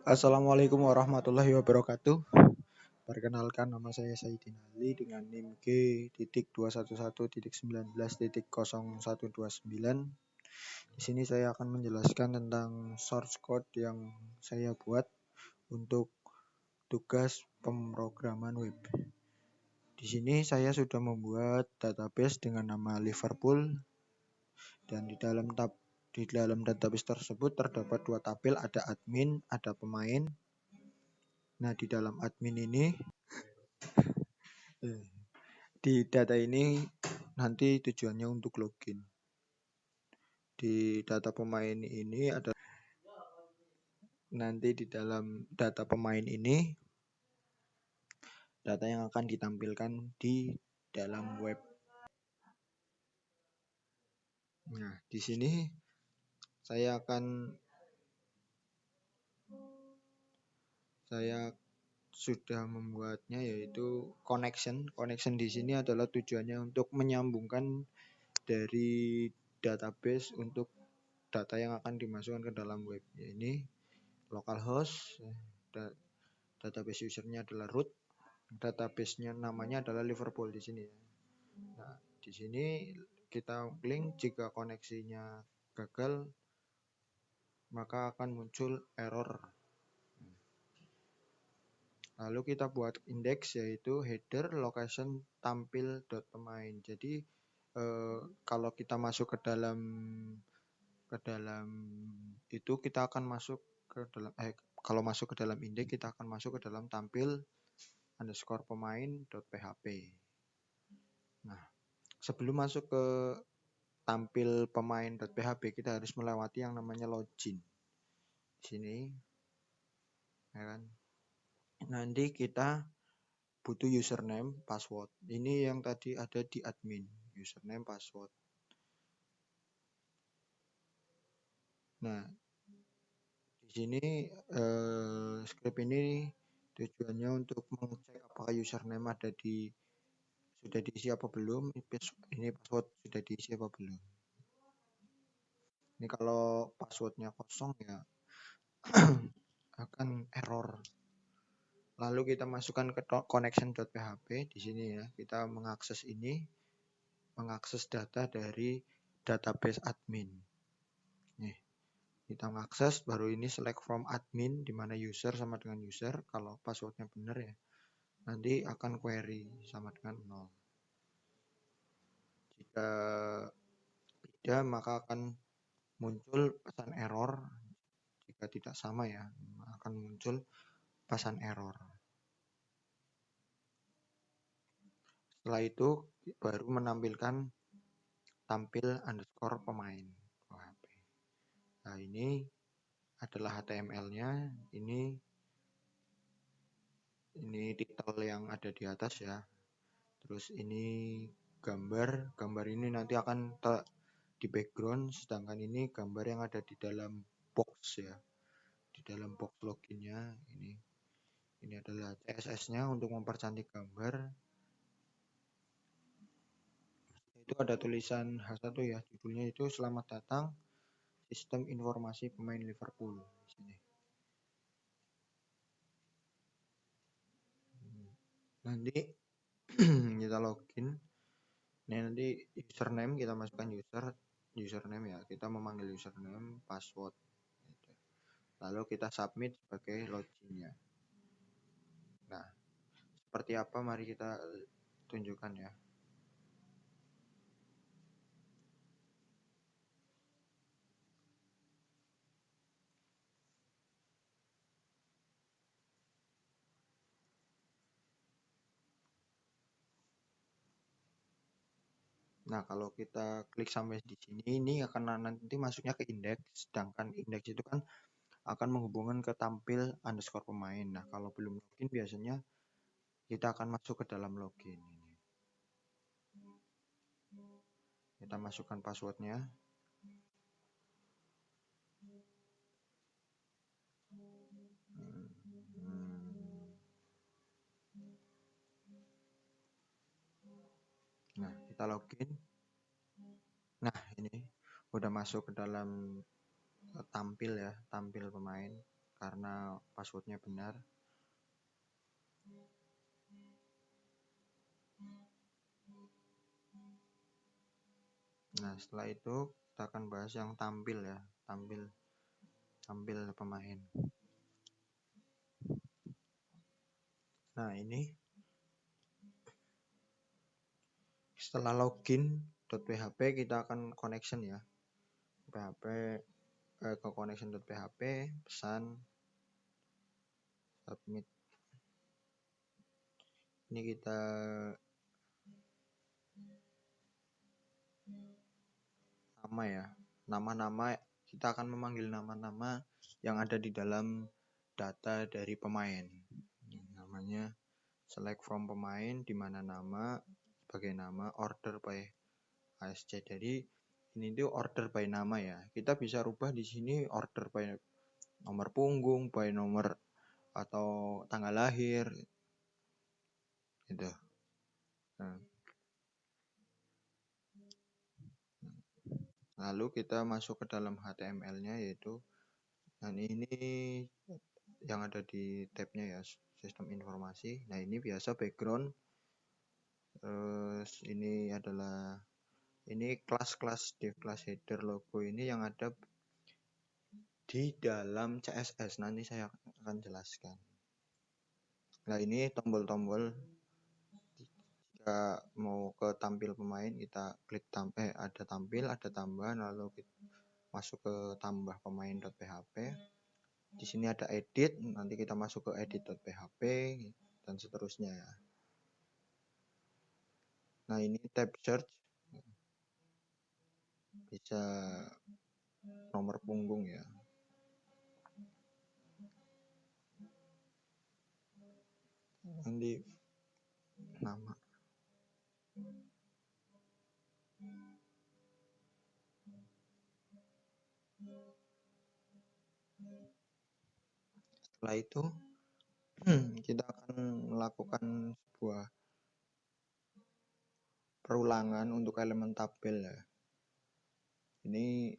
Assalamualaikum warahmatullahi wabarakatuh. Perkenalkan, nama saya Saidin Ali dengan NIM G.211.19.0129. Di sini saya akan menjelaskan tentang source code yang saya buat untuk tugas pemrograman web. Di sini saya sudah membuat database dengan nama Liverpool, dan di dalam database tersebut terdapat dua tabel, ada admin, ada pemain. Nah, di dalam admin ini, di data ini nanti tujuannya untuk login. Di data pemain ini ada nanti di dalam data pemain ini data yang akan ditampilkan di dalam web. Nah, di sini saya sudah membuatnya, yaitu connection. Connection di sini adalah tujuannya untuk menyambungkan dari database untuk data yang akan dimasukkan ke dalam web. Ini localhost, database usernya adalah root, database-nya namanya adalah Liverpool di sini. Nah, di sini kita link, jika koneksinya gagal maka akan muncul error. Lalu kita buat indeks, yaitu header location tampil.pemain. Jadi kalau kita masuk ke dalam itu kita akan masuk ke dalam kalau masuk ke dalam indeks kita akan masuk ke dalam tampil_pemain.php. Nah, sebelum masuk ke tampil pemain.php kita harus melewati yang namanya login. Di sini ya kan. Nanti kita butuh username, password. Ini yang tadi ada di admin, username, password. Nah, di sini script ini tujuannya untuk mengecek apakah username sudah diisi apa belum, ini password sudah diisi apa belum. Ini kalau passwordnya kosong ya akan error. Lalu kita masukkan ke connection.php. Di sini ya, kita mengakses data dari database admin. Nih, kita mengakses, baru ini select from admin, di mana user sama dengan user. Kalau passwordnya benar ya, nanti akan query sama dengan 0. Jika tidak, maka akan muncul pesan error. Jika tidak sama ya, akan muncul pesan error. Setelah itu baru menampilkan tampil_pemain. Nah, ini adalah HTML-nya. Ini title yang ada di atas ya. Terus ini gambar ini nanti akan di background, sedangkan ini gambar yang ada di dalam box ya. Di dalam box loginnya ini adalah CSS-nya untuk mempercantik gambar. Itu ada tulisan H1 ya, judulnya itu selamat datang sistem informasi pemain Liverpool di sini. Nanti kita login. Ini nanti username kita masukkan username ya, kita memanggil username, password gitu. Lalu kita submit sebagai loginnya. Nah, seperti apa, mari kita tunjukkan ya. Nah, kalau kita klik sampai di sini, ini akan nanti masuknya ke indeks, sedangkan indeks itu kan akan menghubungkan ke tampil_pemain. Nah, kalau belum login biasanya kita akan masuk ke dalam login ini. Kita masukkan passwordnya. Nah, kita login. Nah, ini udah masuk ke dalam tampil pemain. karena passwordnya benar. Nah, setelah itu kita akan bahas yang tampil ya, tampil pemain. Nah, ini setelah login.php kita akan connection ya. PHP ke connection.php, pesan submit. Ini kita nama ya. Nama-nama kita akan memanggil nama-nama yang ada di dalam data dari pemain. Namanya select from pemain, di mana nama sebagai nama order by ASC. Jadi ini tuh order by nama ya. Kita bisa rubah di sini order by nomor punggung, by nomor atau tanggal lahir gitu. Nah, lalu kita masuk ke dalam HTML-nya, yaitu dan ini yang ada di tabnya ya, sistem informasi. Nah, ini biasa background. Terus ini adalah kelas-kelas div, kelas header, logo ini yang ada di dalam CSS. Nanti saya akan jelaskan. Nah, ini tombol-tombol. Jika mau ke tampil pemain, kita klik ada tampil, ada tambah, lalu kita masuk ke tambah pemain.php. Di sini ada edit, nanti kita masuk ke edit.php dan seterusnya. Nah, ini tab search, bisa nomor punggung ya. Nanti nama. Setelah itu kita akan melakukan sebuah perulangan untuk elemen tabel ya. Ini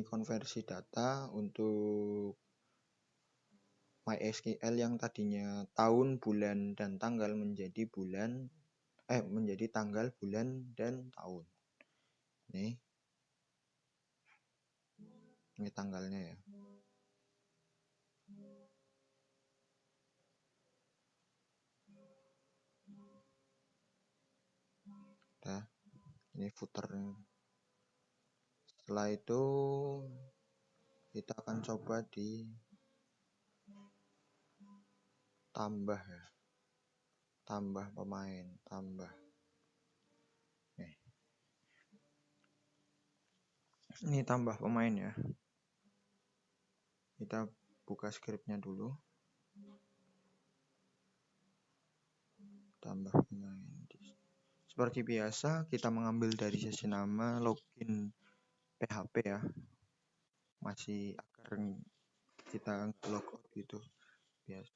konversi data untuk MySQL yang tadinya tahun, bulan, dan tanggal menjadi menjadi tanggal, bulan, dan tahun. Ini tanggalnya ya. Nah, ini footernya. Setelah itu kita akan coba di tambah ya, tambah pemain, tambah. Ini tambah pemain ya. Kita buka scriptnya dulu. Tambah pemain. Seperti biasa kita mengambil dari sesi nama, login PHP ya. Masih agar kita logout gitu. Biasa.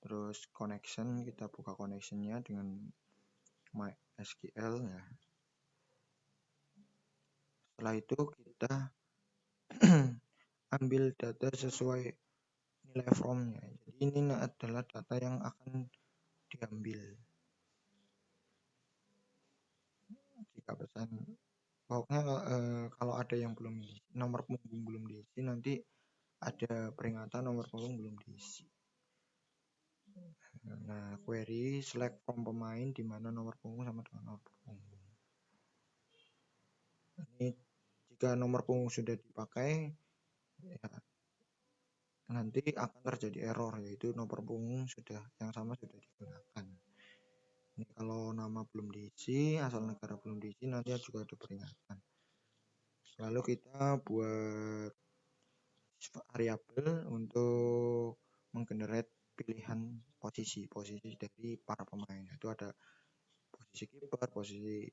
Terus connection, kita buka connectionnya dengan MySQL ya. Setelah itu kita ambil data sesuai nilai from-nya. Jadi ini adalah data yang akan diambil. Jika pesan, pokoknya kalau ada yang belum diisi, nomor punggung belum diisi, nanti ada peringatan nomor punggung belum diisi. Nah, query select from pemain di mana nomor punggung sama dengan nomor punggung. Ini jika nomor punggung sudah dipakai, ya, nanti akan terjadi error, yaitu nomor punggung yang sama sudah digunakan. Ini kalau nama belum diisi, asal negara belum diisi, nanti juga ada peringatan. Lalu kita buat variabel untuk menggenerate pilihan posisi dari para pemain. Itu ada posisi kiper, posisi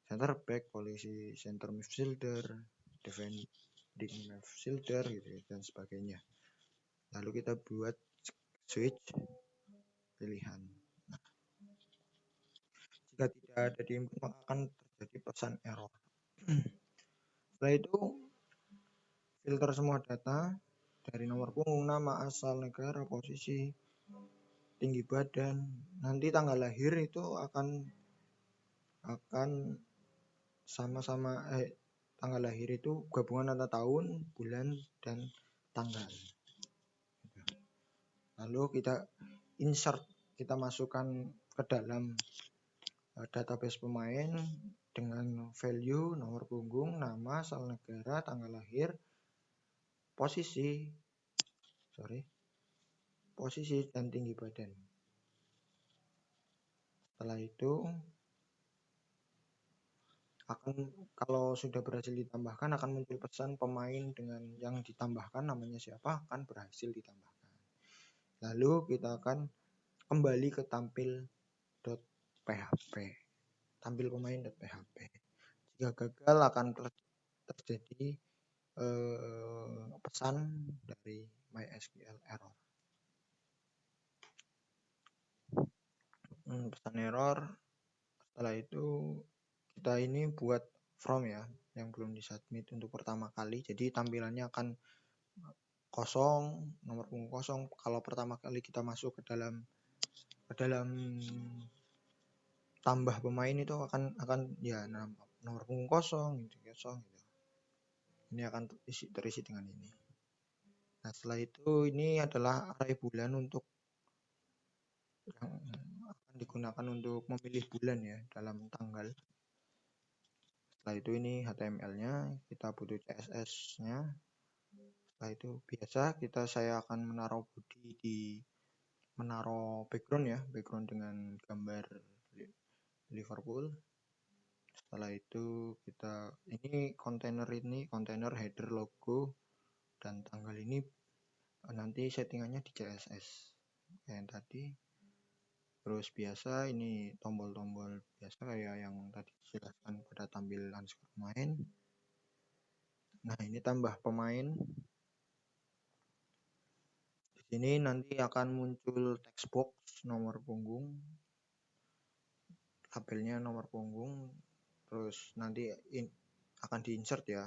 center back, posisi center midfielder, defending midfielder gitu dan sebagainya. Lalu kita buat switch pilihan. Nah, jika tidak ada di input, maka akan terjadi pesan error. Setelah itu filter semua data, dari nomor punggung, nama, asal, negara, posisi, tinggi badan. Nanti tanggal lahir itu akan sama-sama tanggal lahir itu gabungan antara tahun, bulan, dan tanggal. Lalu kita insert, kita masukkan ke dalam database pemain dengan value nomor punggung, nama, asal negara, tanggal lahir, posisi dan tinggi badan. Setelah itu kalau sudah berhasil ditambahkan akan muncul pesan pemain dengan yang ditambahkan namanya siapa akan berhasil ditambahkan. Lalu kita akan kembali ke tampil.php, tampil pemain.php. Jika gagal akan terjadi pesan dari MySQL error. Pesan error. Setelah itu kita ini buat from ya, yang belum disubmit untuk pertama kali. Jadi tampilannya akan kosong, nomor punggung kosong. Kalau pertama kali kita masuk ke dalam tambah pemain itu akan ya nomor punggung kosong gitu. Ini akan terisi dengan ini. Nah, setelah itu ini adalah array bulan untuk yang akan digunakan untuk memilih bulan ya dalam tanggal. Setelah itu ini HTML-nya, kita butuh CSS-nya. Setelah itu biasa saya akan menaruh background ya, background dengan gambar Liverpool. Setelah itu ini kontainer header logo dan tanggal ini nanti settingannya di CSS kayak tadi. Terus biasa ini tombol-tombol biasa kayak yang tadi dijelaskan pada tampilan pemain. Nah, ini tambah pemain. Di sini nanti akan muncul text box nomor punggung. Tabelnya nomor punggung. Terus nanti akan diinsert ya.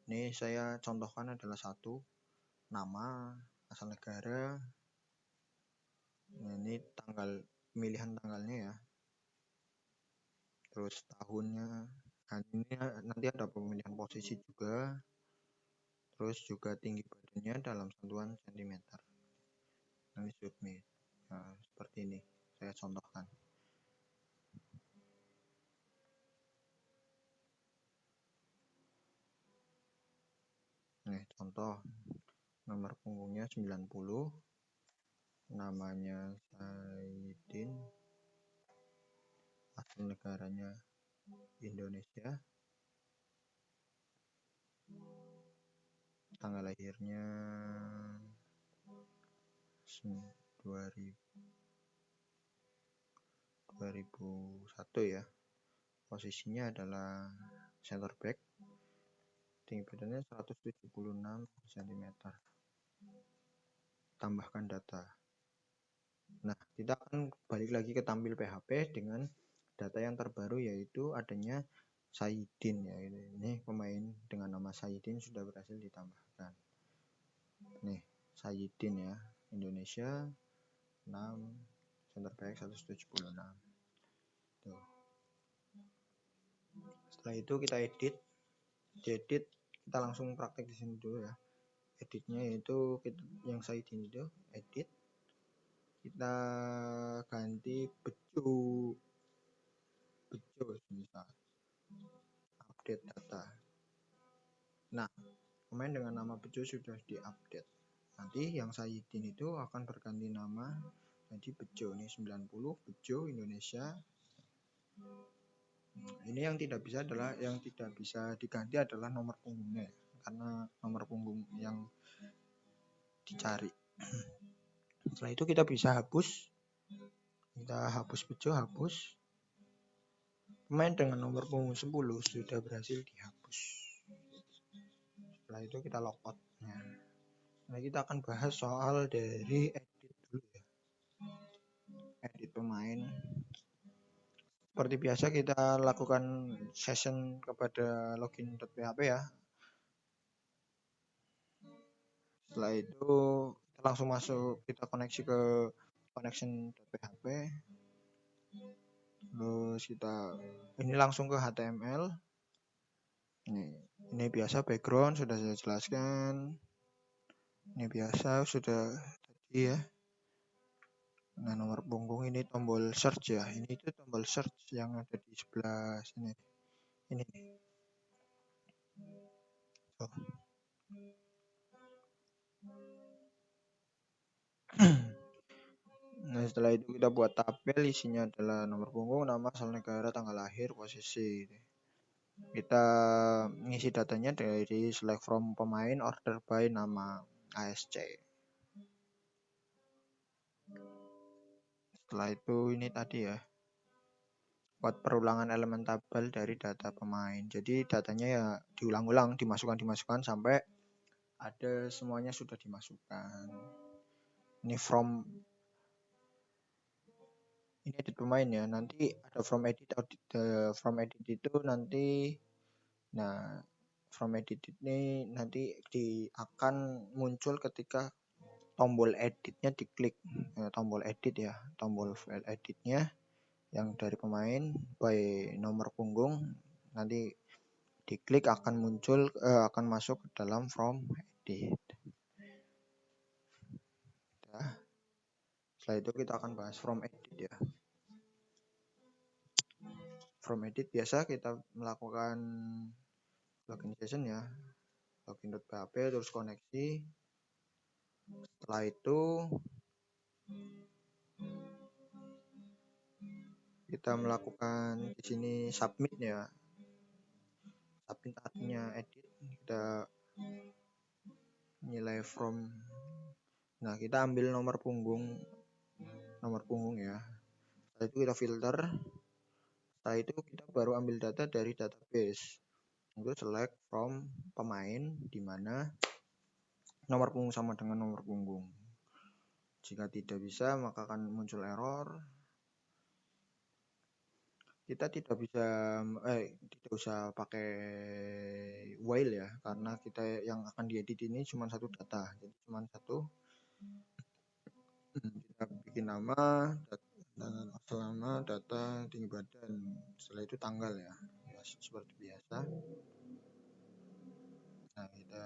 Ini saya contohkan adalah satu nama, asal negara. Nah, ini pemilihan tanggalnya ya. Terus tahunnya. Nah, ini nanti ada pemilihan posisi juga. Terus juga tinggi badannya dalam satuan cm. Nanti submit. Nah, seperti ini saya contohkan. Nih, contoh nomor punggungnya 90, namanya Saidin, asal negaranya Indonesia, tanggal lahirnya 2001 ya. Posisinya adalah center back, tinggi badannya 176 cm. Tambahkan data. Nah, kita akan balik lagi ke tampil PHP dengan data yang terbaru yaitu adanya Saidin ya. Ini pemain dengan nama Saidin sudah berhasil ditambahkan. Nih, Saidin ya, Indonesia 6, center back 176. Tuh. Setelah itu kita edit. Diedit kita langsung praktek di sini dulu ya. Editnya yaitu yang Saidin itu edit. Kita ganti bejo misal. Update data. Nah, pemain dengan nama bejo sudah diupdate. Nanti yang Saidin itu akan berganti nama jadi bejo. Ini 90 bejo Indonesia. Ini yang tidak bisa diganti adalah nomor punggungnya karena nomor punggung yang dicari. Setelah itu kita bisa hapus. Kita hapus bejo, hapus. Pemain dengan nomor punggung 10 sudah berhasil dihapus. Setelah itu kita logout. Nah, kita akan bahas soal dari edit dulu ya. Edit pemain. Seperti biasa kita lakukan session kepada login.php ya. Setelah itu kita langsung masuk, kita koneksi ke connection.php. Terus kita ini langsung ke HTML. Ini biasa background sudah saya jelaskan. Ini biasa sudah tadi ya. Nah, nomor punggung ini tombol search ya. Ini itu tombol search yang ada di sebelah sini. Ini. Oh. Nah, setelah itu kita buat tabel, isinya adalah nomor punggung, nama, asal negara, tanggal lahir, posisi. Kita ngisi datanya dari select from pemain, order by nama ASC. Setelah itu ini tadi ya, buat perulangan elemen tabel dari data pemain. Jadi datanya ya diulang-ulang, dimasukkan sampai ada semuanya sudah dimasukkan. Ini ini edit pemain ya. Nanti ada from edit itu nanti, nah from edit ini nanti akan muncul ketika tombol editnya diklik. Tombol edit ya, tombol file editnya yang dari pemain by nomor punggung nanti diklik akan muncul, akan masuk ke dalam from edit. Nah, setelah itu kita akan bahas from edit ya. From edit biasa kita melakukan login session ya, login.php, terus koneksi. Setelah itu kita melakukan di sini submit ya. Submit artinya edit, kita nilai from. Nah, kita ambil nomor punggung ya. Setelah itu kita filter. Setelah itu kita baru ambil data dari database. Untuk select from pemain di mana nomor punggung sama dengan nomor punggung. Jika tidak bisa, maka akan muncul error. Kita tidak usah pakai while ya, karena kita yang akan diedit ini cuma satu data, jadi cuma satu. Kita bikin nama, selama data tinggi badan, setelah itu tanggal ya, seperti biasa. Nah, kita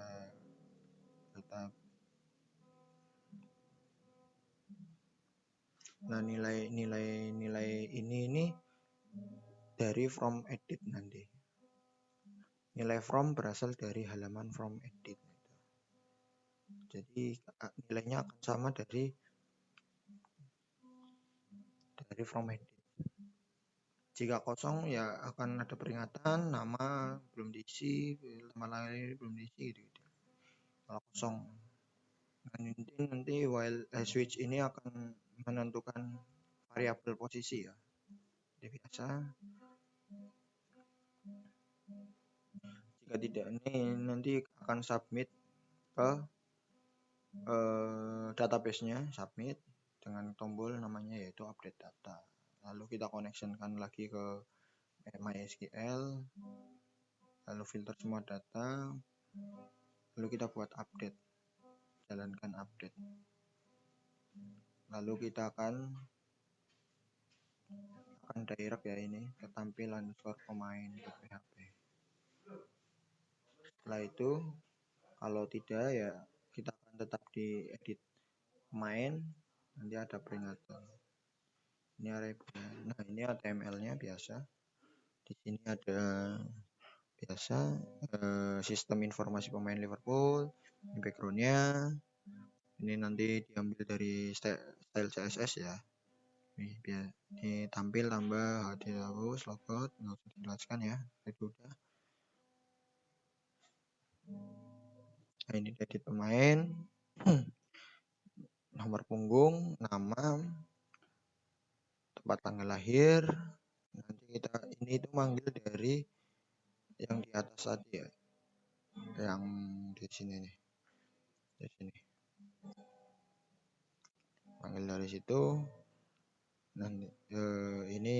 nah nilai ini dari from edit nanti. Nilai from berasal dari halaman from edit. Jadi nilainya akan sama dari from edit. Jika kosong ya akan ada peringatan nama belum diisi, nama lahir belum diisi gitu. Kalau kosong. Nanti while switch ini akan menentukan variabel posisi ya. Jadi biasa. Jika tidak, ini nanti akan submit ke database-nya, submit dengan tombol namanya yaitu update data. Lalu kita connectionkan lagi ke MySQL, lalu filter semua data, lalu kita buat update, jalankan update. Lalu kita akan direct ya ini ketampilan pemain di PHP. Setelah itu kalau tidak ya kita akan tetap di edit pemain, nanti ada peringatan. Ini area, nah ini HTML-nya biasa. Di sini ada biasa sistem informasi pemain Liverpool, ini background-nya. Ini nanti diambil dari style CSS ya. Ini tampil tambah hapus logout, nggak usah dijelaskan ya, itu udah. Nah, ini edit pemain, nomor punggung, nama, tempat tanggal lahir. Nanti kita ini itu manggil dari yang di atas tadi ya, yang di sini nih, di sini. Panggil dari situ. Nanti ini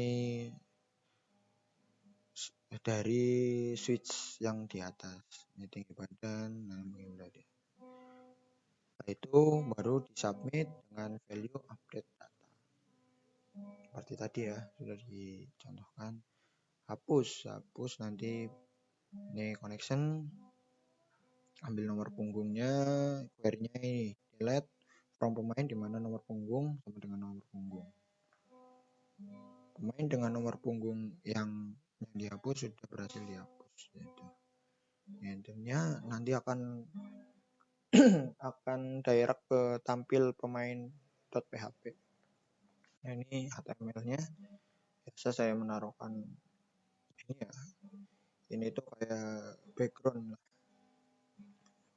dari switch yang di atas, ini tinggi badan, nah Setelah itu baru disubmit dengan value update data. Seperti tadi ya, sudah dicontohkan. Hapus nanti ini connection, ambil nomor punggungnya, query-nya ini delete from pemain di mana nomor punggung sama dengan nomor punggung. Pemain dengan nomor punggung yang dihapus sudah berhasil dihapus. Gitu. Intinya nanti akan direct ke tampil pemain.php. Nah, ini HTML-nya. Biasa saya menaruhkan ini ya. Ini tuh kayak background lah.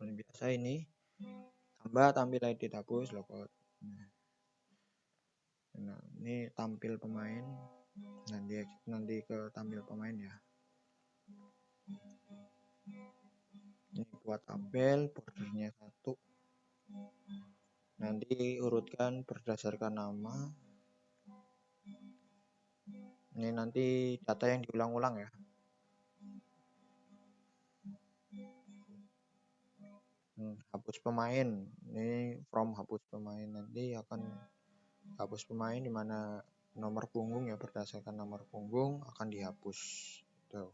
Biasa ini tambah tampil ID hapus logout. Nah, ini tampil pemain. Nanti ke tampil pemain ya. Ini buat tabel, bordernya 1. Nanti urutkan berdasarkan nama. Ini nanti data yang diulang-ulang ya. Hapus pemain. Ini from hapus pemain. Nanti akan hapus pemain di mana nomor punggung ya, berdasarkan nomor punggung akan dihapus. Tuh.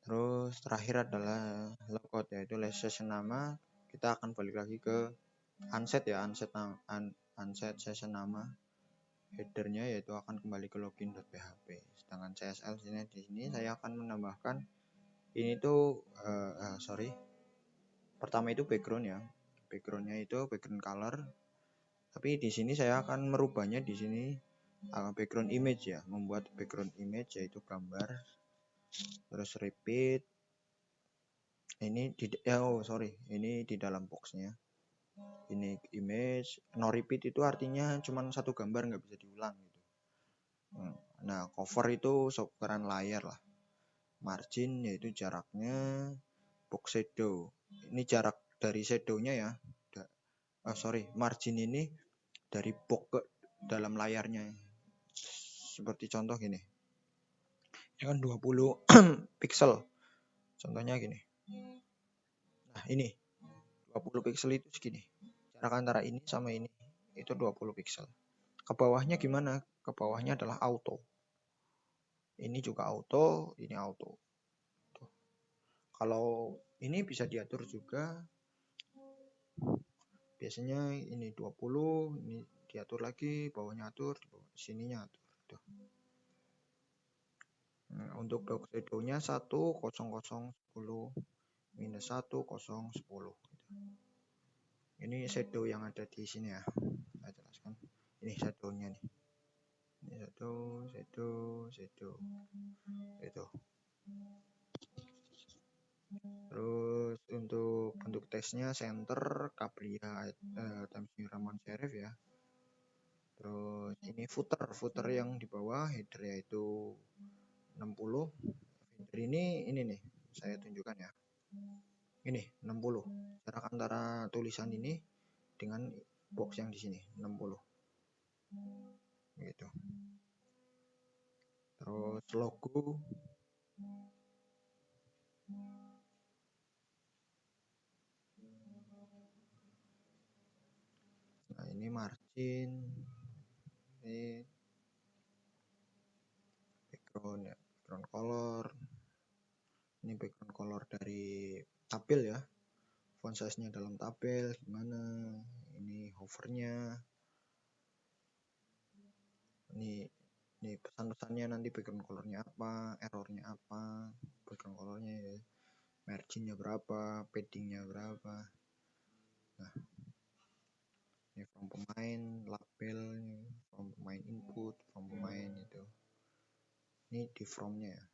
Terus terakhir adalah logout, yaitu list session nama. Kita akan balik lagi ke unset ya, unset session nama. Headernya yaitu akan kembali ke login.php. Sedangkan CSL di sini saya akan menambahkan ini tuh pertama itu background ya. Backgroundnya itu background color. Tapi di sini saya akan merubahnya di sini background image ya, membuat background image yaitu gambar. Terus repeat. Ini ini di dalam boxnya. Ini image, no repeat itu artinya cuma satu gambar, nggak bisa diulang gitu. Nah, cover itu ukuran layar lah. Margin yaitu jaraknya, box shadow. Ini jarak dari shadownya ya. Margin ini dari box ke dalam layarnya. Seperti contoh gini. Ini kan 20 pixel. Contohnya gini. Nah, ini 20 pixel itu segini. Jarak antara ini sama ini itu 20 pixel. Ke bawahnya gimana? Ke bawahnya adalah auto. Ini juga auto, ini auto. Tuh. Kalau ini bisa diatur juga. Biasanya ini 20, ini diatur lagi, bawahnya atur, sininya atur. Tuh. Nah, untuk box shadow-nya 1, 0, 0, 10, minus 1, 0, 10. Ini shadow yang ada di sini ya. Saya jelaskan. Ini shadow-nya nih. Ini shadow. Itu. Terus untuk bentuk teksnya center, Cabria, Times New Roman Serif ya. Terus ini footer yang di bawah, header yaitu 60. Header ini nih, saya tunjukkan ya. Ini 60. Jarak antara tulisan ini dengan box yang di sini 60. Gitu. Terus logo. Nah, ini margin. Ini background ya, background color. Ini background color dari tabel ya. Font size-nya dalam tabel gimana. Ini hovernya. Ini pesan-pesannya nanti background colornya apa, errornya apa, background colornya ya. Marginnya berapa, paddingnya berapa. Nah, ini from pemain, labelnya, from pemain input, from pemain itu. Ini di from-nya ya.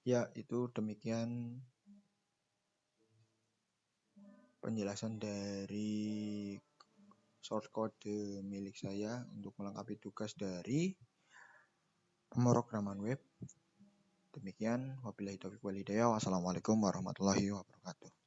Ya, itu demikian penjelasan dari source code milik saya untuk melengkapi tugas dari pemrograman web. Demikian, wabillahi taufiq wal hidayah. Wassalamualaikum warahmatullahi wabarakatuh.